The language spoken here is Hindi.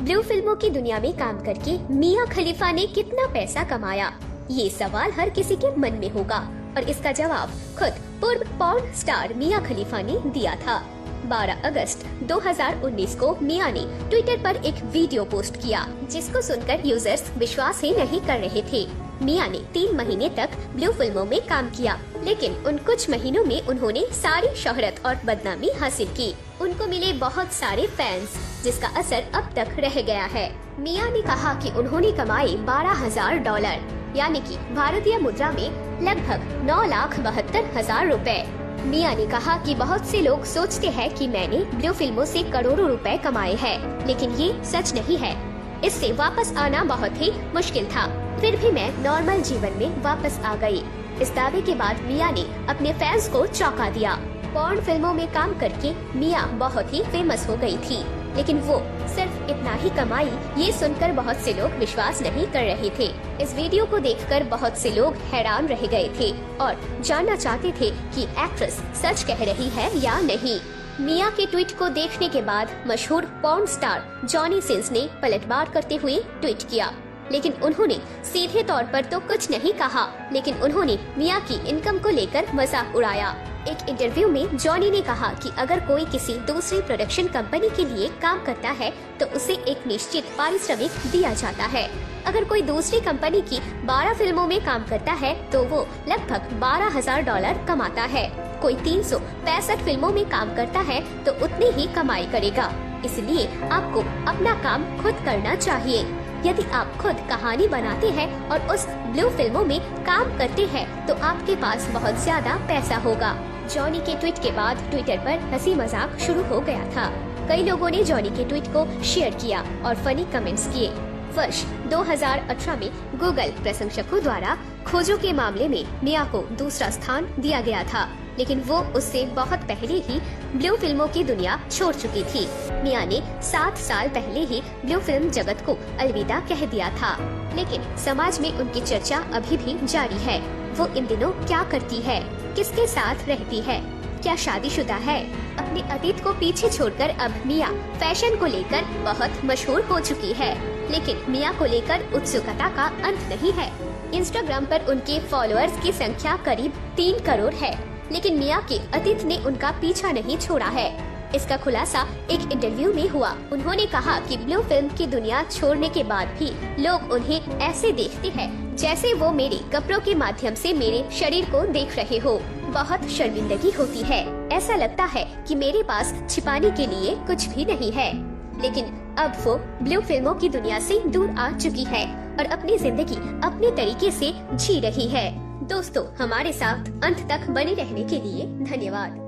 ब्लू फिल्मों की दुनिया में काम करके मिया खलीफा ने कितना पैसा कमाया? ये सवाल हर किसी के मन में होगा और इसका जवाब खुद पूर्व पॉर्न स्टार मिया खलीफा ने दिया था। 12 अगस्त 2019 को मिया ने ट्विटर पर एक वीडियो पोस्ट किया, जिसको सुनकर यूजर्स विश्वास ही नहीं कर रहे थे। मिया ने 3 महीने तक ब्लू फिल्मों में काम किया, लेकिन उन कुछ महीनों में उन्होंने सारी शोहरत और बदनामी हासिल की। उनको मिले बहुत सारे फैंस, जिसका असर अब तक रह गया है। मिया ने कहा कि उन्होंने कमाए $12,000, यानी कि भारतीय मुद्रा में लगभग 9,72,000 रुपए। मिया ने कहा कि बहुत से लोग सोचते हैं कि मैंने ब्लू फिल्मों से करोड़ों रुपए कमाए हैं, लेकिन ये सच नहीं है। इससे वापस आना बहुत ही मुश्किल था, फिर भी मैं नॉर्मल जीवन में वापस आ गई। इस दावे के बाद मिया ने अपने फैंस को चौंका दिया। पॉर्न फिल्मों में काम करके मिया बहुत ही फेमस हो गई थी, लेकिन वो सिर्फ इतना ही कमाई, ये सुनकर बहुत से लोग विश्वास नहीं कर रहे थे। इस वीडियो को देखकर बहुत से लोग हैरान रह गए थे और जानना चाहते थे कि एक्ट्रेस सच कह रही है या नहीं। मिया के ट्वीट को देखने के बाद मशहूर पॉर्न स्टार जॉनी सिंस ने पलटवार करते हुए ट्वीट किया, लेकिन उन्होंने सीधे तौर पर तो कुछ नहीं कहा, लेकिन उन्होंने मिया की इनकम को लेकर मजाक उड़ाया। एक इंटरव्यू में जॉनी ने कहा कि अगर कोई किसी दूसरी प्रोडक्शन कंपनी के लिए काम करता है तो उसे एक निश्चित पारिश्रमिक दिया जाता है। अगर कोई दूसरी कंपनी की 12 फिल्मों में काम करता है तो वो लगभग $12,000 कमाता है। कोई 365 फिल्मों में काम करता है तो उतनी ही कमाई करेगा। इसलिए आपको अपना काम खुद करना चाहिए। यदि आप खुद कहानी बनाते हैं और उस ब्लू फिल्मों में काम करते हैं तो आपके पास बहुत ज्यादा पैसा होगा। जॉनी के ट्वीट के बाद ट्विटर पर हंसी मजाक शुरू हो गया था। कई लोगों ने जॉनी के ट्वीट को शेयर किया और फनी कमेंट्स किए। वर्ष 2018 में गूगल प्रशंसकों द्वारा खोजों के मामले में मिया को दूसरा स्थान दिया गया था, लेकिन वो उससे बहुत पहले ही ब्लू फिल्मों की दुनिया छोड़ चुकी थी। मिया ने 7 साल पहले ही ब्लू फिल्म जगत को अलविदा कह दिया था, लेकिन समाज में उनकी चर्चा अभी भी जारी है। वो इन दिनों क्या करती है, किसके साथ रहती है, क्या शादीशुदा है? अपने अतीत को पीछे छोड़कर अब मिया फैशन को लेकर बहुत मशहूर हो चुकी है, लेकिन मिया को लेकर उत्सुकता का अंत नहीं है। इंस्टाग्राम पर उनके फॉलोअर्स की संख्या करीब 3 करोड़ है, लेकिन मिया के अतीत ने उनका पीछा नहीं छोड़ा है। इसका खुलासा एक इंटरव्यू में हुआ। उन्होंने कहा कि ब्लू फिल्म की दुनिया छोड़ने के बाद भी लोग उन्हें ऐसे देखते हैं जैसे वो मेरे कपड़ों के माध्यम से मेरे शरीर को देख रहे हो। बहुत शर्मिंदगी होती है, ऐसा लगता है कि मेरे पास छिपाने के लिए कुछ भी नहीं है। लेकिन अब वो ब्लू फिल्मों की दुनिया से दूर आ चुकी है और अपनी जिंदगी अपने तरीके से जी रही है। दोस्तों, हमारे साथ अंत तक बने रहने के लिए धन्यवाद।